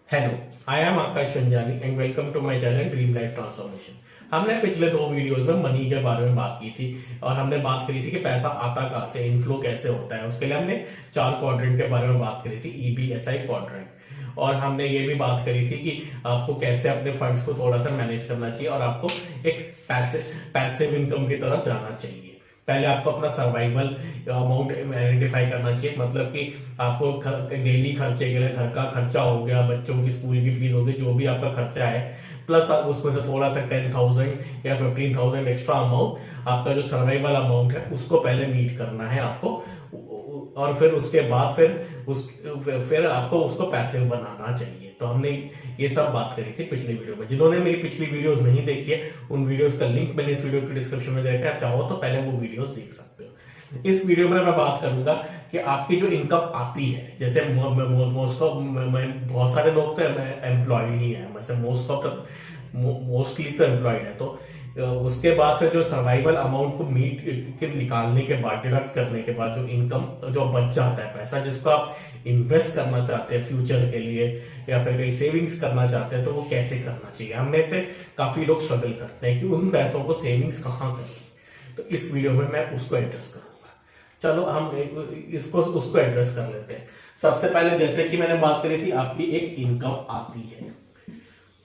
Hello, I am Akash Sanjani and welcome to my channel dream life transformation. हमने पिछले दो videos में मनी के बारे में बात की थी और हमने बात करी थी कि पैसा आता कहाँ से, इनफ्लो कैसे होता है। उसके लिए हमने 4 क्वाड्रेंट के बारे में बात करी थी, EBSI क्वाड्रेंट। और हमने ये भी बात करी थी कि आपको कैसे अपने फंड्स को थोड़ा सा मैनेज करना चाहिए और आपको एक पैसिव इनकम की तरफ जाना चाहिए। पहले आपको अपना सर्वाइवल अमाउंट आइडेंटिफाई करना चाहिए, मतलब कि आपको डेली खर्चे के लिए घर का खर्चा हो गया, बच्चों की स्कूल की फीस हो गई, जो भी आपका खर्चा है, प्लस उसमें से थोड़ा सा 10,000 या 15,000 एक्स्ट्रा अमाउंट आपका जो सर्वाइवल अमाउंट है उसको पहले मीट करना है आपको। और फिर उसके बाद फिर आपको उसको पैसिव बनाना चाहिए। तो हमने ये सब बात करी थी पिछली वीडियो में। जिन्होंने मेरी पिछली वीडियोस नहीं देखी है, उन वीडियोस का लिंक मैंने इस वीडियो की डिस्क्रिप्शन में देखा है, आप चाहो तो पहले वो वीडियोस देख सकते हो। इस वीडियो में मैं बात करूंगा कि आपकी जो इनकम आती है, जैसे मोस्ट ऑफ बहुत सारे लोग तो एम्प्लॉयड ही है, वैसे मोस्टली तो एम्प्लॉयड है। तो उसके बाद फिर जो सर्वाइवल अमाउंट को मीट के निकालने के बाद, डिडक्ट करने के बाद जो इनकम जो बच जाता है, पैसा जिसको आप इन्वेस्ट करना चाहते हैं फ्यूचर के लिए या फिर कहीं सेविंग्स करना चाहते हैं, तो वो कैसे करना चाहिए। हम में से काफी लोग स्ट्रगल करते हैं कि उन पैसों को सेविंग्स कहाँ करें। तो इस वीडियो में मैं उसको एड्रेस करूंगा। चलो हम उसको एड्रेस कर लेते हैं। सबसे पहले जैसे कि मैंने बात करी थी, आपकी एक इनकम आती है,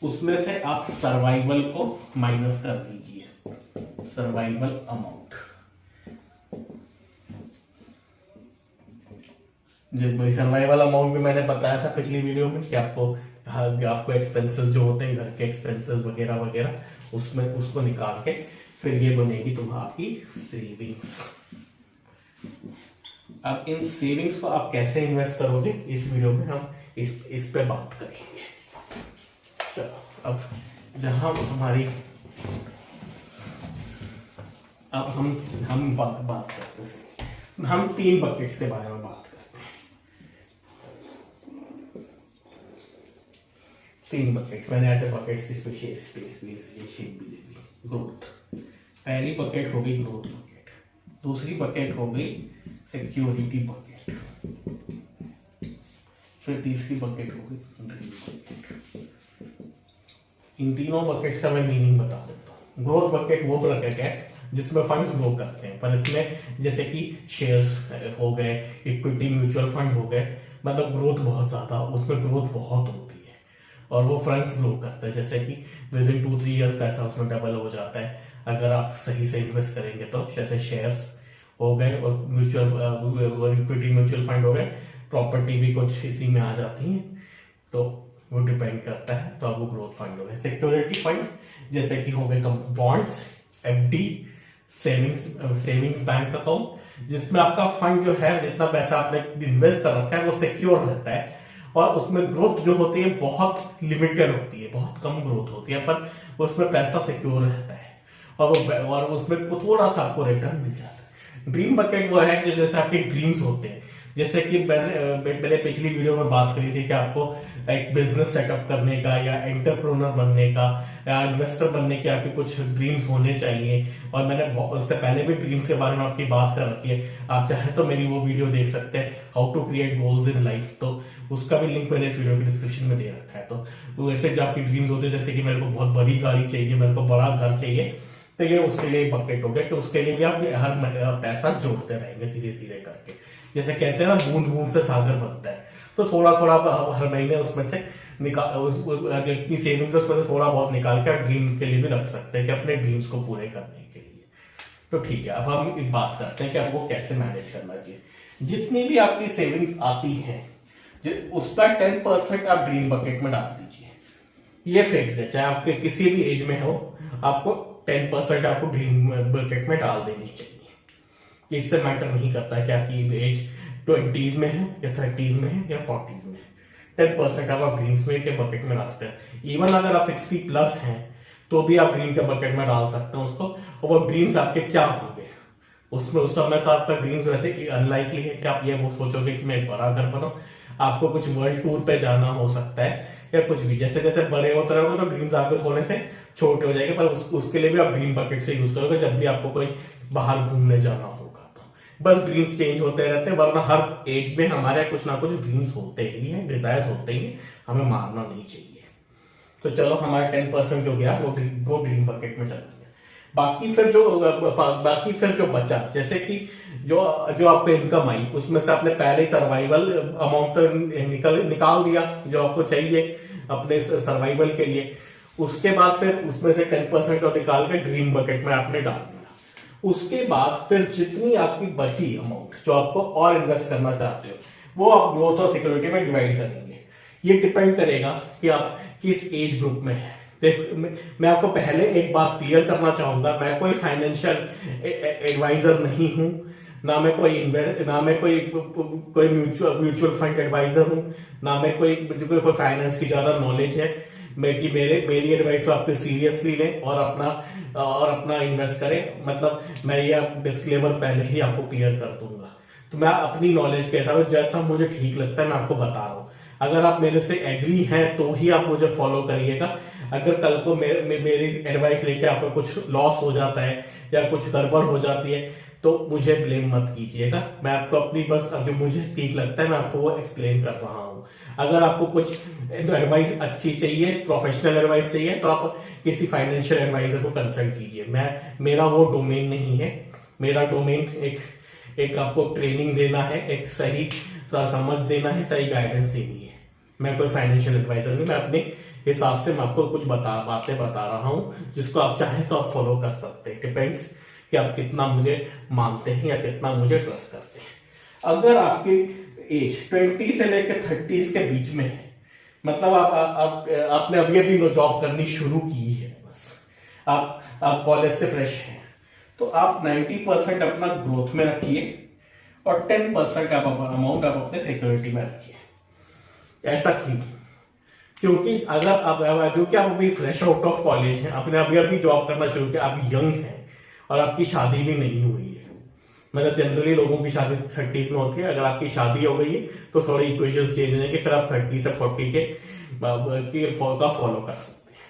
उसमें से आप सर्वाइवल को माइनस कर दीजिए, सर्वाइवल अमाउंट। भाई सर्वाइवल अमाउंट भी मैंने बताया था पिछली वीडियो में कि आपको एक्सपेंसेस जो होते हैं, घर के एक्सपेंसेस वगैरह वगैरह, उसमें उसको निकाल के फिर ये बनेगी तुम्हारी सेविंग्स। अब इन सेविंग्स को आप कैसे इन्वेस्ट करोगे, इस वीडियो में हम इस पे बात करेंगे। चलो अब जहां हमारी अब हम बात करते हैं, हम 3 बकेट्स के बारे में बात करते हैं। 3 बकेट्स, मैंने ऐसे बकेट्स की स्पेस शेप भी दे दी। ग्रोथ, पहली बकेट हो गई ग्रोथ बकेट, दूसरी बकेट हो गई सिक्योरिटी बकेट, फिर तीसरी बकेट हो गई ड्रीम बकेट। इन तीनों बकेट्स का मैं मीनिंग बता देता हूँ। ग्रोथ बकेट वो बकेट है जिसमें फंड्स ग्रो करते हैं, पर इसमें जैसे कि शेयर्स हो गए, इक्विटी म्यूचुअल फंड हो गए, मतलब ग्रोथ बहुत ज्यादा, उसमें ग्रोथ बहुत होती है और वो फंड्स ग्रो करते हैं। जैसे कि विद इन 2-3 ईयर्स पैसा उसमें डबल हो जाता है अगर आप सही से इन्वेस्ट करेंगे तो। जैसे शेयर्स हो गए और इक्विटी म्यूचुअल फंड हो गए, प्रॉपर्टी भी कुछ इसी में आ जाती है, तो वो डिपेंड करता है। तो अब वो ग्रोथ फंड हो गए। सिक्योरिटी फंड्स जैसे कि हो गए bonds, FD, savings bank account, जिसमें आपका फंड जो है, जितना पैसा आपने इन्वेस्ट कर रखा है वो सिक्योर रहता है और उसमें ग्रोथ जो होती है बहुत लिमिटेड होती है, बहुत कम ग्रोथ होती है, पर उसमें पैसा सिक्योर रहता है और उसमें थोड़ा सा आपको रिटर्न मिल जाता है। ड्रीम बकेट वो है जो जैसे आपके ड्रीम्स होते हैं, जैसे कि मैंने पिछली वीडियो में बात करी थी कि आपको एक बिजनेस सेटअप करने का या एंटरप्रेन्योर बनने का या इन्वेस्टर बनने के आपके कुछ ड्रीम्स होने चाहिए। और मैंने उससे पहले भी ड्रीम्स के बारे में आपकी बात कर रखी है, आप चाहे तो मेरी वो वीडियो देख सकते हैं, how to create goals in life, तो उसका भी लिंक मैंने इस वीडियो की डिस्क्रिप्शन में दे रखा है। तो वैसे जो आपकी ड्रीम्स होते हैं, जैसे कि मेरे को बहुत बड़ी गाड़ी चाहिए, मेरे को बड़ा घर चाहिए, तो ये उसके लिए बकेट हो गया कि उसके लिए भी आप हर पैसा जोड़ते रहेंगे धीरे धीरे करके। जैसे कहते हैं ना, बूंद बूंद से सागर बनता है, तो थोड़ा थोड़ा हर महीने उसमें से जो इतनी सेविंग्स है उसमें से थोड़ा बहुत निकाल के आप ड्रीम के लिए भी रख सकते हैं कि अपने ड्रीम्स को पूरे करने के लिए। तो ठीक है, अब हम एक बात करते हैं कि आपको कैसे मैनेज करना चाहिए। जितनी भी आपकी सेविंग्स आती है, उसका 10% आप ड्रीम बकेट में डाल दीजिए। ये फिक्स है, चाहे आपके किसी भी एज में हो, आपको 10% आपको ड्रीम बकेट में डाल देनी चाहिए। इससे मैटर नहीं करता है कि आपकी एज 20s में है या 30s में है या 40s में है, 10% आप ड्रीम्स में के बकेट में डाल सकते हैं। इवन अगर आप 60+ हैं तो भी आप ड्रीम के बकेट में डाल सकते हैं उसको। और वो ड्रीम्स आपके क्या होंगे उसमें, उस समय तो आपका ड्रीम्स वैसे अनलाइकली है कि आप ये वो सोचोगे कि मैं एक बड़ा घर बनाऊं। आपको कुछ वर्ल्ड टूर पे जाना हो सकता है या कुछ भी। जैसे जैसे बड़े होते रहोगे तो ड्रीम्स आपके थोड़े से छोटे हो जाएंगे, पर उसके लिए भी आप ड्रीम बकेट से यूज करोगे जब भी आपको कोई बाहर घूमने जाना होगा। बस ड्रीम्स चेंज होते रहते हैं, वरना हर एज में हमारे कुछ ना कुछ ड्रीम्स होते ही हैं, डिजायर्स होते ही हैं, हमें मारना नहीं चाहिए। तो चलो हमारा 10% जो गया वो ड्रीम बकेट में चला गया। बाकी फिर जो बचा, जैसे कि जो जो आपको इनकम आई उसमें से आपने पहले ही सर्वाइवल अमाउंट निकाल दिया जो आपको चाहिए अपने सर्वाइवल के लिए। उसके बाद फिर उसमें से 10% और निकाल के ड्रीम बकेट में आपने डाल दिया। उसके बाद फिर जितनी आपकी बची अमाउंट जो आपको और इन्वेस्ट करना चाहते हो वो आप ग्रोथ और सिक्योरिटी में डिवाइड करेंगे। ये डिपेंड करेगा कि आप किस एज ग्रुप में है। देख, मैं आपको पहले एक बात क्लियर करना चाहूंगा, मैं कोई फाइनेंशियल एडवाइजर नहीं हूं, ना मैं कोई म्यूचुअल फंड एडवाइजर हूं, ना मैं कोई फाइनेंस की ज्यादा नॉलेज है। मेरी एडवाइस तो आपको सीरियसली लें और अपना इन्वेस्ट करें। मतलब मैं ये डिस्क्लेमर पहले ही आपको क्लियर कर दूंगा। तो मैं अपनी नॉलेज के हिसाब से जैसा मुझे ठीक लगता है मैं आपको बता रहा हूँ। अगर आप मेरे से एग्री हैं तो ही आप मुझे फॉलो करिएगा। अगर कल को मेरी एडवाइस लेके आपको कुछ लॉस हो जाता है या कुछ गड़बड़ हो जाती है तो मुझे ब्लेम मत कीजिएगा। मैं आपको अपनी बस जो मुझे ठीक लगता है मैं आपको वो एक्सप्लेन कर रहा हूँ। अगर आपको कुछ एडवाइस अच्छी चाहिए, प्रोफेशनल एडवाइस चाहिए, तो आप किसी फाइनेंशियल एडवाइजर को कंसल्ट कीजिए। मेरा वो डोमेन नहीं है। मेरा डोमेन एक आपको ट्रेनिंग देना है, एक सही समझ देना है, सही गाइडेंस देनी है। मैं कोई फाइनेंशियल एडवाइजर नहीं, मैं अपने हिसाब से मैं आपको कुछ बातें बता रहा हूं जिसको आप चाहे तो आप फॉलो कर सकते हैं। डिपेंड्स कि आप कितना मुझे मानते हैं या कितना मुझे ट्रस्ट करते हैं। अगर आपकी एज 20 से लेकर 30 के बीच में है, मतलब आपने अभी जॉब करनी शुरू की है, बस आप कॉलेज से फ्रेश हैं, तो आप 90% अपना ग्रोथ में रखिए और 10% आप अमाउंट आप अपने सिक्योरिटी में रखिए। ऐसा क्योंकि अगर आप अभी फ्रेश आउट ऑफ कॉलेज हैं, आपने अभी जॉब करना शुरू किया, आप यंग हैं और आपकी शादी भी नहीं हुई है। मतलब जनरली लोगों की शादी 30s में होती है। अगर आपकी शादी हो गई है तो थोड़े इक्वेशन चेंज हो जाएंगे, फिर आप 30 से 40 के फॉलो कर सकते हैं।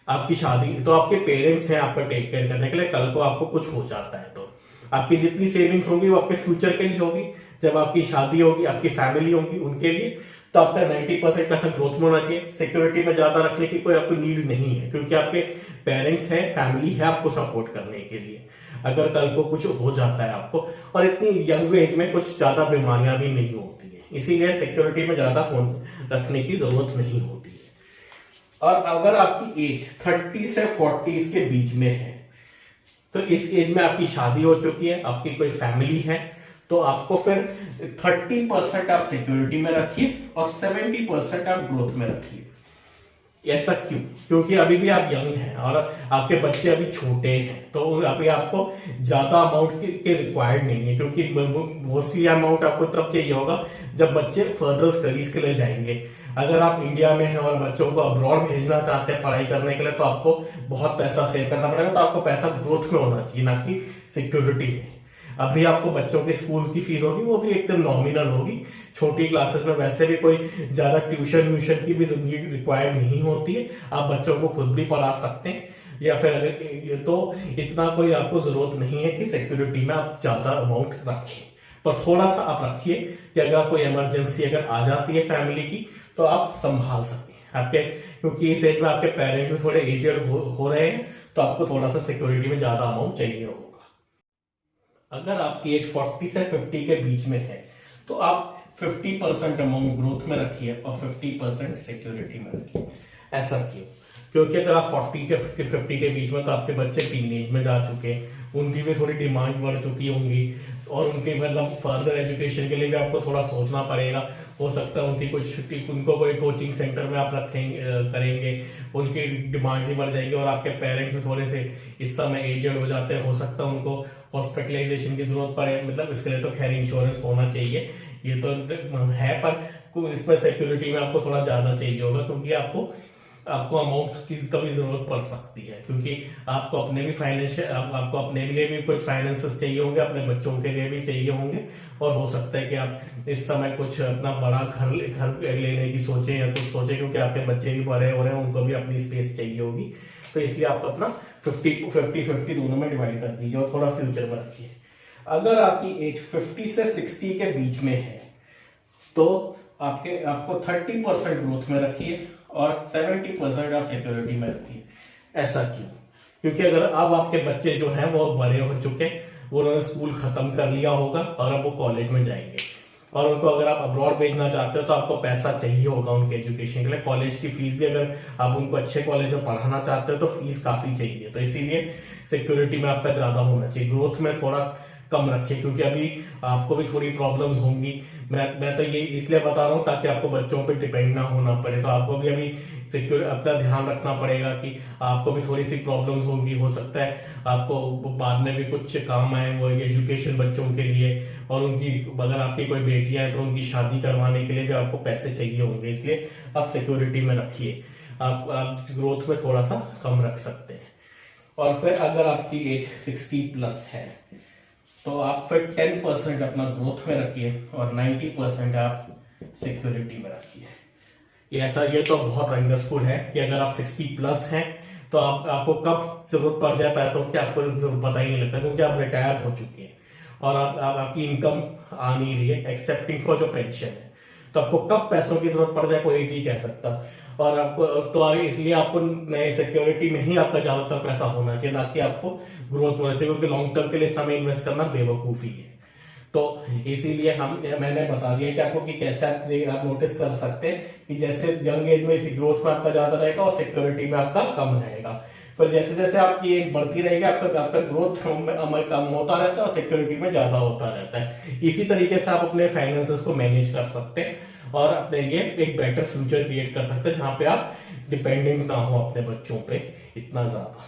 आपकी शादी तो आपके पेरेंट्स हैं आपका टेक केयर करने के लिए, कल को आपको कुछ हो जाता है तो आपकी जितनी सेविंग्स होगी वो आपके फ्यूचर के लिए होगी। जब आपकी शादी होगी, आपकी फैमिली होगी, उनके लिए तो आपका 90% पैसा ग्रोथ में होना चाहिए। सिक्योरिटी में ज्यादा रखने की कोई आपको नीड नहीं है, क्योंकि आपके पेरेंट्स हैं, फैमिली है आपको सपोर्ट करने के लिए अगर कल को कुछ हो जाता है आपको। और इतनी यंग एज में कुछ ज्यादा बीमारियां भी नहीं होती है, इसीलिए सिक्योरिटी में ज्यादा रखने की जरूरत नहीं होती है। और अगर आपकी एज 30 से 40 के बीच में है तो इस एज में आपकी शादी हो चुकी है, आपकी कोई फैमिली है, तो आपको फिर 30% आप सिक्योरिटी में रखिए और 70% आप ग्रोथ में रखिए। ऐसा क्यों? क्योंकि अभी भी आप यंग हैं और आपके बच्चे अभी छोटे हैं, तो अभी आपको ज्यादा अमाउंट के रिक्वायर्ड नहीं है, क्योंकि मोस्टली अमाउंट आपको तब चाहिए होगा जब बच्चे फर्दर स्टडीज के लिए जाएंगे। अगर आप इंडिया में हैं और बच्चों को अब्रॉड भेजना चाहते हैं पढ़ाई करने के लिए, तो आपको बहुत पैसा सेव करना पड़ेगा। तो आपको पैसा ग्रोथ में होना चाहिए, ना कि सिक्योरिटी में। अभी आपको बच्चों के स्कूल की फीस होगी वो भी एकदम नॉमिनल होगी। छोटी क्लासेस में वैसे भी कोई ज्यादा ट्यूशन की भी रिक्वायर्ड नहीं होती है, आप बच्चों को खुद भी पढ़ा सकते हैं। या फिर अगर तो इतना कोई आपको जरूरत नहीं है कि सिक्योरिटी में आप ज्यादा अमाउंट रखें, पर थोड़ा सा आप रखिए कि अगर कोई इमरजेंसी अगर आ जाती है फैमिली की तो आप संभाल सकें आपके, क्योंकि इस एज में आपके पेरेंट्स भी थोड़े एजेड हो रहे हैं, तो आपको थोड़ा सा सिक्योरिटी में ज्यादा अमाउंट चाहिए होगा। अगर आपकी एज 40 से 50 के बीच में है तो आप 50% अमाउंट ग्रोथ में रखिए और 50% सिक्योरिटी में रखिए। ऐसा क्यों? क्योंकि अगर आप 40 के 50 के बीच में, तो आपके बच्चे टीनेज में जा चुके हैं, उनकी भी थोड़ी डिमांड्स बढ़ चुकी होंगी और उनके मतलब फर्दर एजुकेशन के लिए भी आपको थोड़ा सोचना पड़ेगा। हो सकता है उनको कोई कोचिंग सेंटर में आप करेंगे, उनकी डिमांड्स भी बढ़ जाएंगी और आपके पेरेंट्स भी थोड़े से इस समय एजेड हो जाते हैं, हो सकता है उनको हॉस्पिटलाइजेशन की जरूरत पड़े। मतलब इसके लिए तो खैर इंश्योरेंस होना चाहिए, ये तो है, पर इसमें सिक्योरिटी में आपको थोड़ा ज्यादा चाहिए होगा, क्योंकि आपको अमाउंट की कभी जरूरत पड़ सकती है, क्योंकि आपको अपने भी आपको अपने लिए भी कुछ फाइनेंसेस चाहिए होंगे, अपने बच्चों के लिए भी चाहिए होंगे, और हो सकता है कि आप इस समय कुछ अपना बड़ा घर लेने की सोचें या कुछ सोचें, क्योंकि आपके बच्चे भी बड़े हो रहे हैं, उनको भी अपनी स्पेस चाहिए होगी। तो इसलिए आप अपना 50-50 दोनों में डिवाइड कर दीजिए और थोड़ा फ्यूचर में रखिए। अगर आपकी एज 50 से 60 के बीच में है तो आपको 30% ग्रोथ में रखिए और 70% आप सिक्योरिटी में रखिए। ऐसा क्यों? क्योंकि अगर अब आपके बच्चे जो हैं वो बड़े हो चुके, उन्होंने स्कूल खत्म कर लिया होगा और अब वो कॉलेज में जाएंगे, और उनको अगर आप अब्रॉड भेजना चाहते हो तो आपको पैसा चाहिए होगा उनके एजुकेशन के लिए। कॉलेज की फीस भी, अगर आप उनको अच्छे कॉलेज में पढ़ाना चाहते हो तो फीस काफी चाहिए, तो इसीलिए सिक्योरिटी में आपका ज्यादा होना चाहिए। ग्रोथ में थोड़ा कम रखिए, क्योंकि अभी आपको भी थोड़ी प्रॉब्लम्स होंगी। मैं तो ये इसलिए बता रहा हूँ ताकि आपको बच्चों पे डिपेंड ना होना पड़े। तो आपको भी अभी सिक्योर अपना ध्यान रखना पड़ेगा कि आपको भी थोड़ी सी प्रॉब्लम्स होंगी। हो सकता है आपको बाद में भी कुछ काम आए वो एजुकेशन बच्चों के लिए, और उनकी अगर आपकी कोई बेटियां हैं तो उनकी शादी करवाने के लिए भी आपको पैसे चाहिए होंगे। इसलिए आप सिक्योरिटी में रखिए। आप ग्रोथ में थोड़ा सा कम रख सकते हैं। और फिर अगर आपकी एज 60 प्लस है तो आप फिर 10% अपना ग्रोथ में रखिए और 90% आप सिक्योरिटी में रखिए। ये तो बहुत अंडरस्टूड है कि अगर आप 60 प्लस हैं तो आपको कब जरूरत पड़ जाए पैसों की आपको जरूरत पता ही नहीं लगता, क्योंकि आप रिटायर हो चुके हैं और आपकी इनकम आ नहीं रही है एक्सेप्टिंग फॉर जो पेंशन है। तो आपको कब पैसों की जरूरत पड़ जाए कोई नहीं कह सकता। और आपको तो इसलिए आपको नए सिक्योरिटी में ही आपका ज्यादातर पैसा होना चाहिए, ना कि आपको ग्रोथ होना चाहिए, क्योंकि लॉन्ग टर्म के लिए समय इन्वेस्ट करना बेवकूफी है। तो इसीलिए मैंने बता दिया कि आपको कि कैसे आप नोटिस कर सकते हैं कि जैसे यंग एज में इसी ग्रोथ में आपका ज्यादा रहेगा और सिक्योरिटी में आपका कम रहेगा। फिर जैसे जैसे आपकी एज बढ़ती रहेगी आपका ग्रोथ कम होता रहता है और सिक्योरिटी में ज्यादा होता रहता है। इसी तरीके से आप अपने फाइनेंसेस को मैनेज कर सकते हैं और अपने लिए एक बेटर फ्यूचर क्रिएट कर सकते हैं, जहां पे आप डिपेंडेंट ना हो अपने बच्चों पे इतना ज्यादा,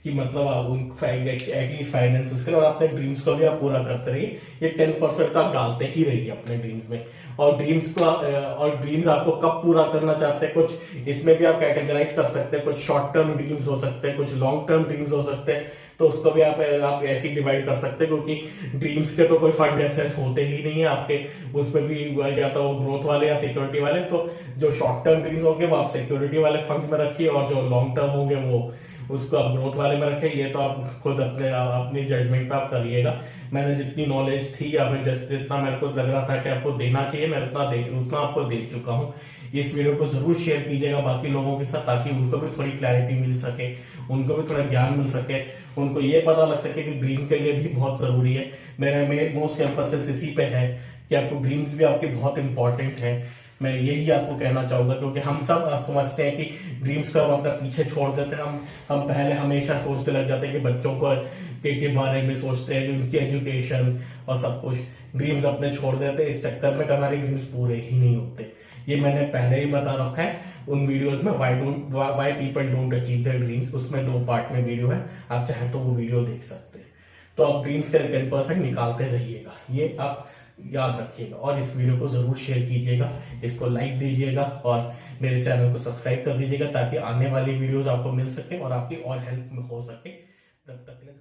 कि मतलब आप एटलीस्ट फाइनेंसेस के और अपने ड्रीम्स को भी आप पूरा करते रहिए। ये 10% का आप डालते ही रहिए अपने ड्रीम्स में। और ड्रीम्स आपको कब पूरा करना चाहते हैं, कुछ इसमें भी आप कैटेगराइज कर सकते हैं। कुछ शॉर्ट टर्म ड्रीम्स हो सकते हैं, कुछ लॉन्ग टर्म ड्रीम्स हो सकते हैं, तो उसको भी आप ऐसे ही डिवाइड कर सकते हैं, क्योंकि ड्रीम्स के तो कोई फंड ऐसे होते ही नहीं है आपके। उसमें भी या तो ग्रोथ वाले या सिक्योरिटी वाले, तो जो शॉर्ट टर्म ड्रीम्स होंगे वो आप सिक्योरिटी वाले फंड्स में रखिए और जो लॉन्ग टर्म होंगे वो उसको आप ग्रोथ वाले में रखें। ये तो आप खुद अपनी जजमेंट पे आप करिएगा। मैंने जितनी नॉलेज थी या फिर जितना मेरे को लग रहा था कि आपको देना चाहिए, मैं उतना आपको दे चुका हूँ। इस वीडियो को जरूर शेयर कीजिएगा बाकी लोगों के साथ, ताकि उनको भी थोड़ी क्लैरिटी मिल सके, उनको भी थोड़ा ज्ञान मिल सके, उनको ये पता लग सके कि ड्रीम के लिए भी बहुत जरूरी है। मेरे मोस्ट एम्फोसिस इसी पे है कि आपको ड्रीम्स भी आपके बहुत इंपॉर्टेंट है। मैं यही आपको कहना चाहूंगा, क्योंकि हम सब समझते हैं कि ड्रीम्स को हम अपना पीछे छोड़ देते हैं। हम पहले हमेशा सोचते लग जाते हैं कि बच्चों को के बारे में सोचते हैं, उनकी एजुकेशन और सब कुछ, ड्रीम्स अपने छोड़ देते हैं। इस चक्कर में हमारे ड्रीम्स पूरे ही नहीं होते। ये मैंने पहले ही बता रखा है उन वीडियोस में, why people don't achieve their dreams. उसमें 2 पार्ट में वीडियो है, आप चाहे तो वो वीडियो देख सकते हैं। तो आप ड्रीम्स के 10% निकालते रहिएगा, ये आप याद रखिएगा। और इस वीडियो को जरूर शेयर कीजिएगा, इसको लाइक दीजिएगा और मेरे चैनल को सब्सक्राइब कर दीजिएगा, ताकि आने वाली वीडियोस आपको मिल सके और आपकी और हेल्प हो सके। तब तक के लिए